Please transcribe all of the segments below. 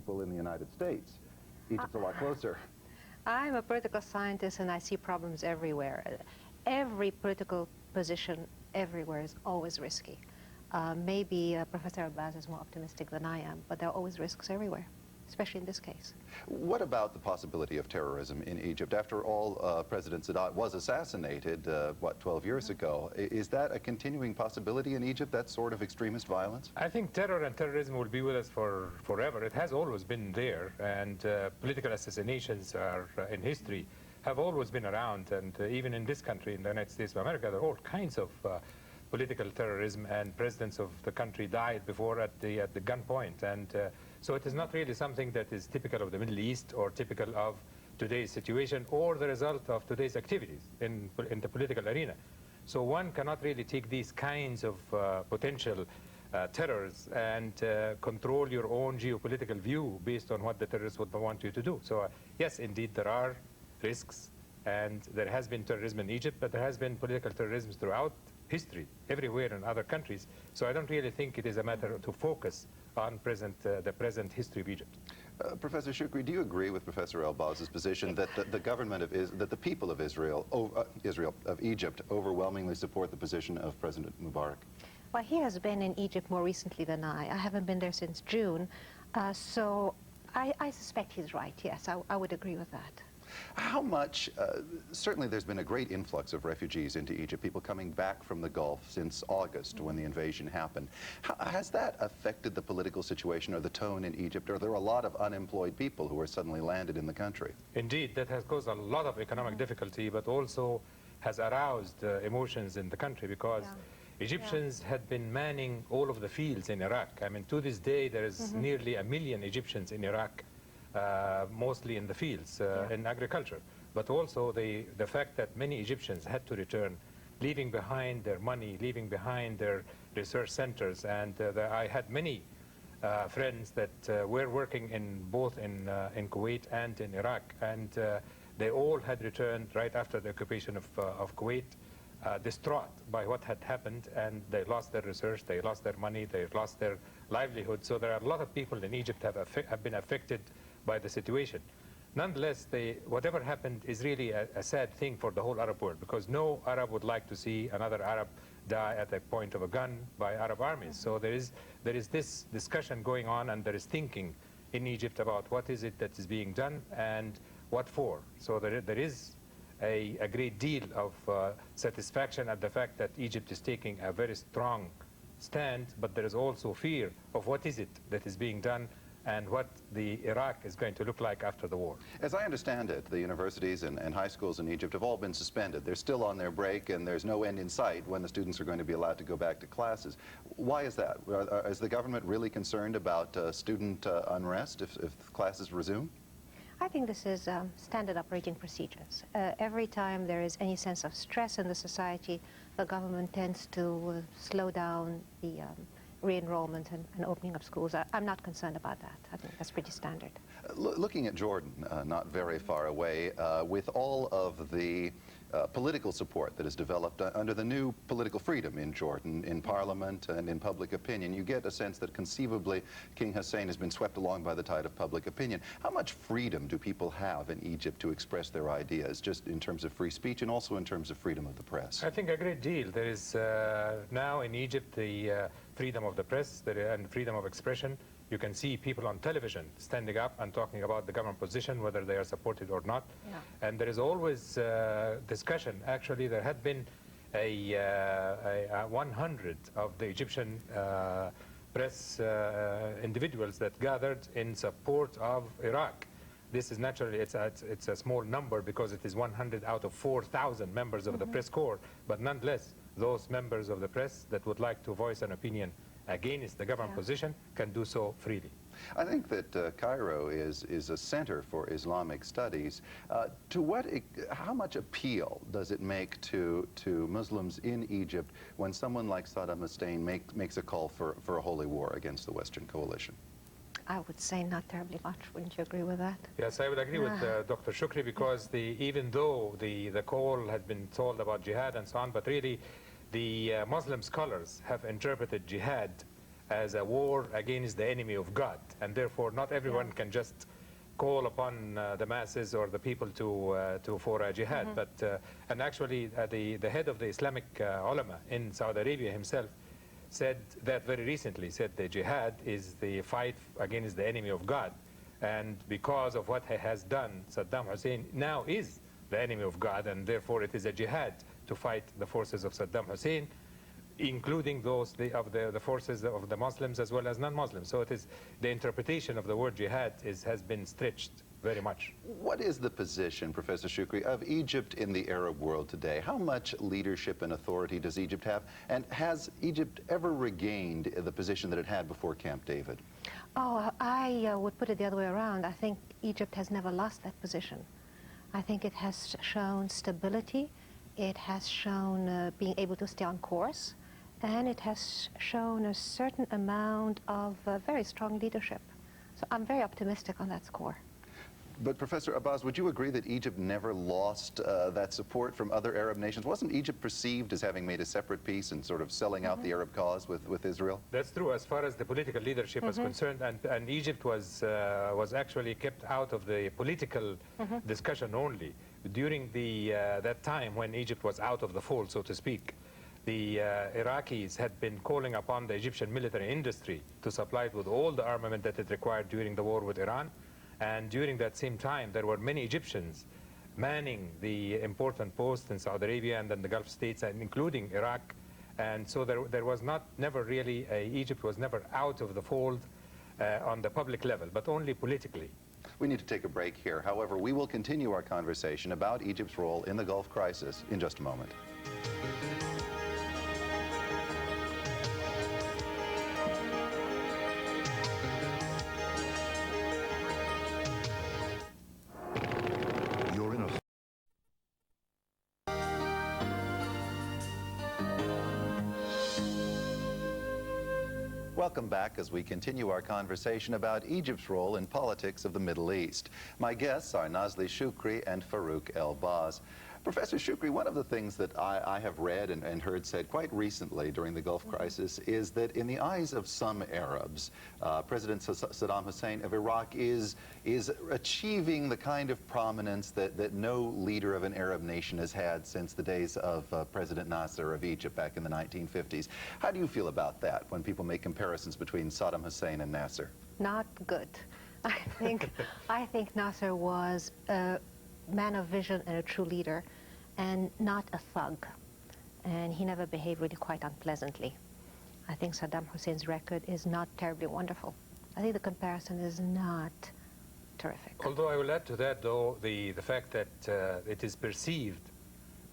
people in the United States. Egypt's a lot closer. I'm a political scientist and I see problems everywhere. Every political position everywhere is always risky. Maybe Professor El Baz is more optimistic than I am, but there are always risks everywhere, especially in this case. What about the possibility of terrorism in Egypt? After all, President Sadat was assassinated, what, 12 years ago. Is that a continuing possibility in Egypt, that sort of extremist violence? I think terror and terrorism will be with us forever. It has always been there, and political assassinations are in history have always been around, and even in this country, in the United States of America, there are all kinds of political terrorism, and presidents of the country died before at the gunpoint, and so it is not really something that is typical of the Middle East or typical of today's situation or the result of today's activities in the political arena. So one cannot really take these kinds of potential terrors and control your own geopolitical view based on what the terrorists would want you to do. So yes, indeed, there are risks, and there has been terrorism in Egypt, but there has been political terrorism throughout history, everywhere in other countries. So I don't really think it is a matter to focus on the present history of Egypt. Professor Choucri, do you agree with Professor El Baz's position that the government that the people of of Egypt overwhelmingly support the position of President Mubarak? Well, he has been in Egypt more recently than I. I haven't been there since June, so I suspect he's right, yes, I would agree with that. How much, certainly there's been a great influx of refugees into Egypt, people coming back from the Gulf since August when the invasion happened. Has that affected the political situation or the tone in Egypt? Are there a lot of unemployed people who are suddenly landed in the country? Indeed, that has caused a lot of economic difficulty, but also has aroused emotions in the country, because Egyptians had been manning all of the fields in Iraq. I mean, to this day, there is nearly 1 million Egyptians in Iraq, mostly in the fields, in agriculture. But also the fact that many Egyptians had to return, leaving behind their money, leaving behind their research centers. And I had many friends that were working both in Kuwait and in Iraq, and they all had returned right after the occupation of Kuwait, distraught by what had happened, and they lost their research, they lost their money, they lost their livelihood. So there are a lot of people in Egypt have been affected by the situation. Nonetheless, whatever happened is really a sad thing for the whole Arab world, because no Arab would like to see another Arab die at the point of a gun by Arab armies. So there is this discussion going on, and there is thinking in Egypt about what is it that is being done and what for. So there is a great deal of satisfaction at the fact that Egypt is taking a very strong stand, but there is also fear of what is it that is being done and what the Iraq is going to look like after the war. As I understand it, the universities and high schools in Egypt have all been suspended. They're still on their break, and there's no end in sight when the students are going to be allowed to go back to classes. Why is that? Is the government really concerned about student unrest if classes resume? I think this is standard operating procedures. Every time there is any sense of stress in the society, the government tends to slow down the re-enrollment and opening of schools. I'm not concerned about that. I think that's pretty standard. Looking at Jordan, not very far away, with all of the political support that is developed under the new political freedom in Jordan, in parliament and in public opinion, you get a sense that conceivably King Hussein has been swept along by the tide of public opinion. How much freedom do people have in Egypt to express their ideas, just in terms of free speech and also in terms of freedom of the press? I think a great deal. There is now in Egypt the freedom of the press and freedom of expression. You can see people on television standing up and talking about the government position, whether they are supported or not. Yeah. And there is always discussion. Actually, there had been a 100 of the Egyptian press individuals that gathered in support of Iraq. This is naturally, it's a small number because it is 100 out of 4,000 members of the press corps. But nonetheless, those members of the press that would like to voice an opinion against the government position can do so freely. I think that Cairo is a center for Islamic studies. How much appeal does it make to Muslims in Egypt when someone like Saddam Hussein makes a call for a holy war against the Western coalition? I would say not terribly much. Wouldn't you agree with that? Yes, I would agree with Dr. Choucri, because even though the call has been told about jihad and so on, but really the Muslim scholars have interpreted jihad as a war against the enemy of God, and therefore not everyone can just call upon the masses or the people for a jihad. But and actually the head of the Islamic ulama in Saudi Arabia himself said that very recently, said the jihad is the fight against the enemy of God, and because of what he has done, Saddam Hussein now is the enemy of God, and therefore it is a jihad to fight the forces of Saddam Hussein, including those of the forces of the Muslims as well as non-Muslims. So it is the interpretation of the word jihad has been stretched very much. What is the position, Professor Choucri, of Egypt in the Arab world today? How much leadership and authority does Egypt have? And has Egypt ever regained the position that it had before Camp David? Oh, I would put it the other way around. I think Egypt has never lost that position. I think it has shown stability. It has shown being able to stay on course. And it has shown a certain amount of very strong leadership. So I'm very optimistic on that score. But Professor Abbas, would you agree that Egypt never lost that support from other Arab nations? Wasn't Egypt perceived as having made a separate peace and sort of selling out the Arab cause with Israel? That's true as far as the political leadership is concerned, and Egypt was actually kept out of the political discussion only. During that time when Egypt was out of the fold, so to speak, the Iraqis had been calling upon the Egyptian military industry to supply it with all the armament that it required during the war with Iran. And during that same time, there were many Egyptians manning the important posts in Saudi Arabia and then the Gulf states, and including Iraq. And so there was never really, Egypt was never out of the fold on the public level, but only politically. We need to take a break here. However, we will continue our conversation about Egypt's role in the Gulf crisis in just a moment. Welcome back as we continue our conversation about Egypt's role in politics of the Middle East. My guests are Nazli Choucri and Farouk El Baz. Professor Choucri, one of the things that I have read and heard said quite recently during the Gulf crisis is that in the eyes of some Arabs, President Saddam Hussein of Iraq is achieving the kind of prominence that no leader of an Arab nation has had since the days of President Nasser of Egypt back in the 1950s. How do you feel about that when people make comparisons between Saddam Hussein and Nasser? Not good. I think Nasser was a man of vision and a true leader, and not a thug. And he never behaved really quite unpleasantly. I think Saddam Hussein's record is not terribly wonderful. I think the comparison is not terrific. Although I will add to that, though, the fact that it is perceived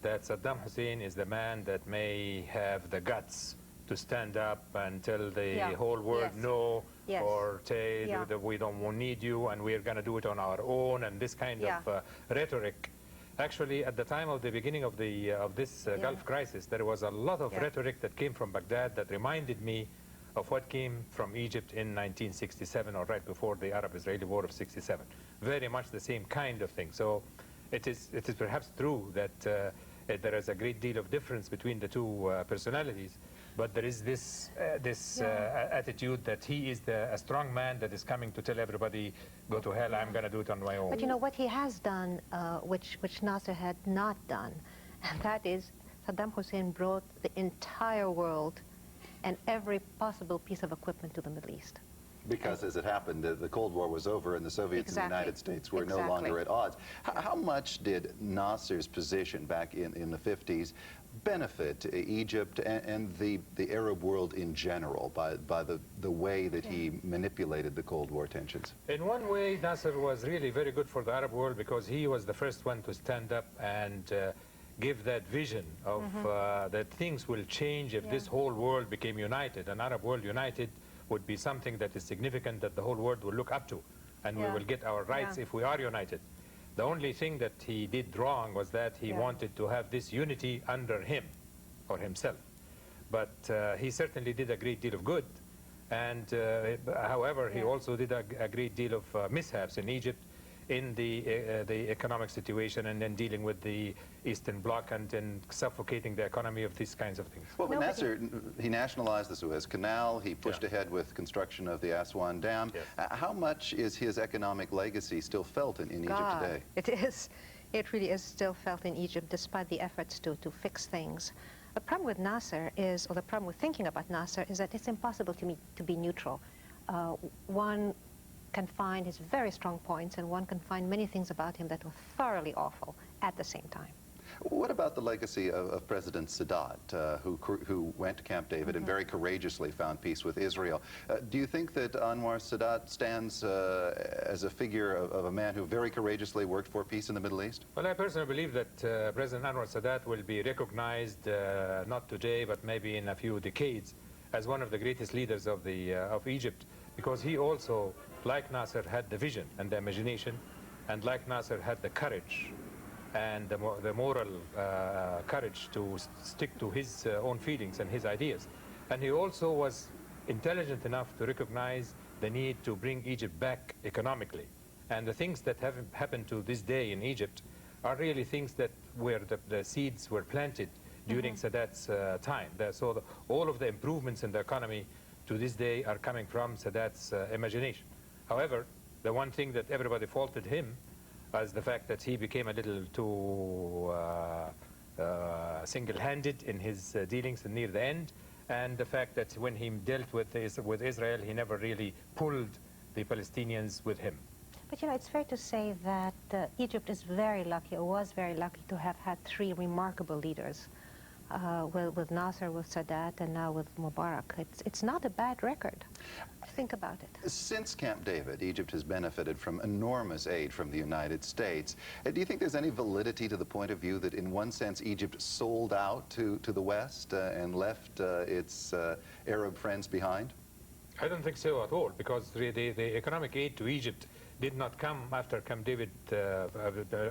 that Saddam Hussein is the man that may have the guts to stand up and tell the whole world no, or say that we don't need you and we're going to do it on our own, and this kind of rhetoric. Actually, at the time of the beginning of this Gulf crisis, there was a lot of rhetoric that came from Baghdad that reminded me of what came from Egypt in 1967, or right before the Arab-Israeli War of '67. Very much the same kind of thing. So it is perhaps true that there is a great deal of difference between the two personalities. But there is this attitude that he is a strong man that is coming to tell everybody, go to hell, I'm going to do it on my own. But you know what he has done, which Nasser had not done, and that is Saddam Hussein brought the entire world and every possible piece of equipment to the Middle East. Because as it happened, the Cold War was over and the Soviets and the United States were no longer at odds. How much did Nasser's position back in the 50s benefit Egypt and the Arab world in general by the way that he manipulated the Cold War tensions? In one way, Nasser was really very good for the Arab world because he was the first one to stand up and give that vision of that things will change if this whole world became united. An Arab world united would be something that is significant that the whole world will look up to, and we will get our rights if we are united. The only thing that he did wrong was that he wanted to have this unity under him or himself. But he certainly did a great deal of good. And however, he also did a great deal of mishaps in Egypt in the economic situation and then dealing with the Eastern Bloc and then suffocating the economy of these kinds of things. Well, but Nasser, he nationalized the Suez Canal, he pushed ahead with construction of the Aswan Dam. Yes. How much is his economic legacy still felt in Egypt today? It is. It really is still felt in Egypt, despite the efforts to fix things. The problem with Nasser is, or the problem with thinking about Nasser, is that it's impossible to be neutral. One can find his very strong points, and one can find many things about him that were thoroughly awful at the same time. What about the legacy of President Sadat, who went to Camp David and very courageously found peace with Israel? Do you think that Anwar Sadat stands as a figure of a man who very courageously worked for peace in the Middle East? Well, I personally believe that President Anwar Sadat will be recognized not today, but maybe in a few decades, as one of the greatest leaders of Egypt, because he also, like Nasser, had the vision and the imagination, and like Nasser, had the courage and the moral courage to stick to his own feelings and his ideas. And he also was intelligent enough to recognize the need to bring Egypt back economically. And the things that have happened to this day in Egypt are really things that where the seeds were planted during Sadat's time. So all of the improvements in the economy to this day are coming from Sadat's imagination. However, the one thing that everybody faulted him was the fact that he became a little too single-handed in his dealings near the end, and the fact that when he dealt with Israel, he never really pulled the Palestinians with him. But, you know, it's fair to say that Egypt is very lucky, or was very lucky, to have had three remarkable leaders. With Nasser, with Sadat, and now with Mubarak. It's not a bad record. Think about it. Since Camp David, Egypt has benefited from enormous aid from the United States. Do you think there's any validity to the point of view that in one sense Egypt sold out to the West and left its Arab friends behind? I don't think so at all, because the economic aid to Egypt did not come after Camp David,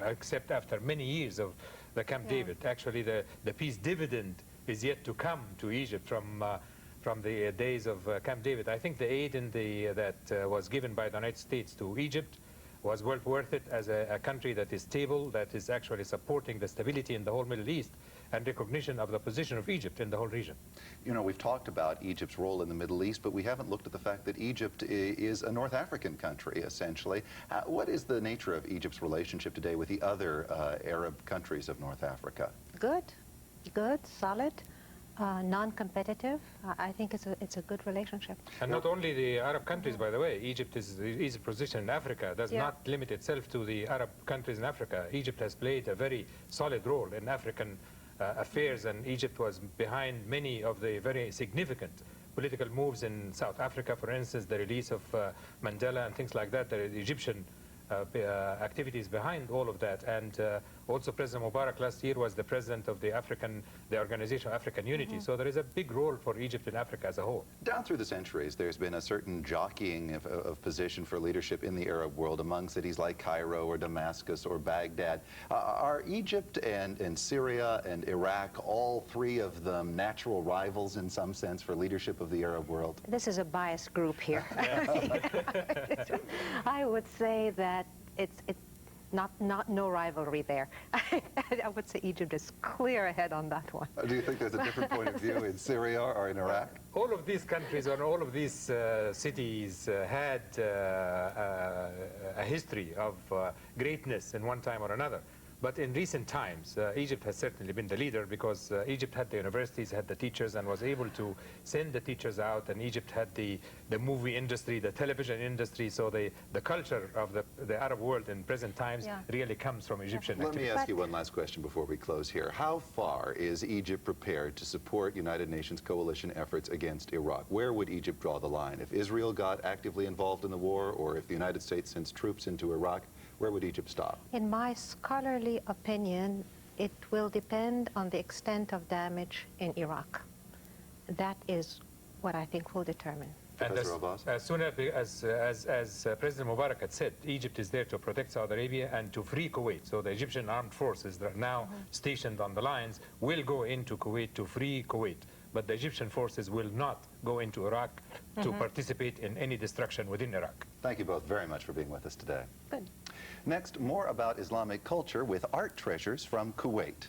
except after many years of the Camp David. Actually, the peace dividend is yet to come to Egypt from the days of Camp David. I think the aid that was given by the United States to Egypt was well worth it as a country that is stable, that is actually supporting the stability in the whole Middle East and recognition of the position of Egypt in the whole region. You know, we've talked about Egypt's role in the Middle East, but we haven't looked at the fact that Egypt is a North African country, essentially. What is the nature of Egypt's relationship today with the other Arab countries of North Africa? Good, solid, non-competitive. I think it's a good relationship. And not only the Arab countries, by the way. Egypt's position in Africa does not limit itself to the Arab countries in Africa. Egypt has played a very solid role in African affairs, and Egypt was behind many of the very significant political moves in South Africa, for instance, the release of Mandela and things like that. The Egyptian activities behind all of that, and also President Mubarak last year was the president of the Organization of African Unity. So there is a big role for Egypt in Africa as a whole. Down through the centuries, there's been a certain jockeying of position for leadership in the Arab world among cities like Cairo or Damascus or Baghdad. Are Egypt and Syria and Iraq, all three of them, natural rivals in some sense for leadership of the Arab world? This is a biased group here. I would say that it's no rivalry there. I would say Egypt is clear ahead on that one. Do you think there's a different point of view in Syria or in Iraq? All of these countries and all of these cities had a history of greatness in one time or another. But in recent times, Egypt has certainly been the leader, because Egypt had the universities, had the teachers, and was able to send the teachers out. And Egypt had the movie industry, the television industry. So the culture of the Arab world in present times really comes from Egyptian activity. Let me ask you one last question before we close here. How far is Egypt prepared to support United Nations coalition efforts against Iraq? Where would Egypt draw the line? If Israel got actively involved in the war, or if the United States sends troops into Iraq, where would Egypt stop? In my scholarly opinion, it will depend on the extent of damage in Iraq. That is what I think will determine. And as soon as President Mubarak had said, Egypt is there to protect Saudi Arabia and to free Kuwait. So the Egyptian armed forces that are now stationed on the lines will go into Kuwait to free Kuwait. but the Egyptian forces will not go into Iraq to participate in any destruction within Iraq. Thank you both very much for being with us today. Good. Next, more about Islamic culture with art treasures from Kuwait.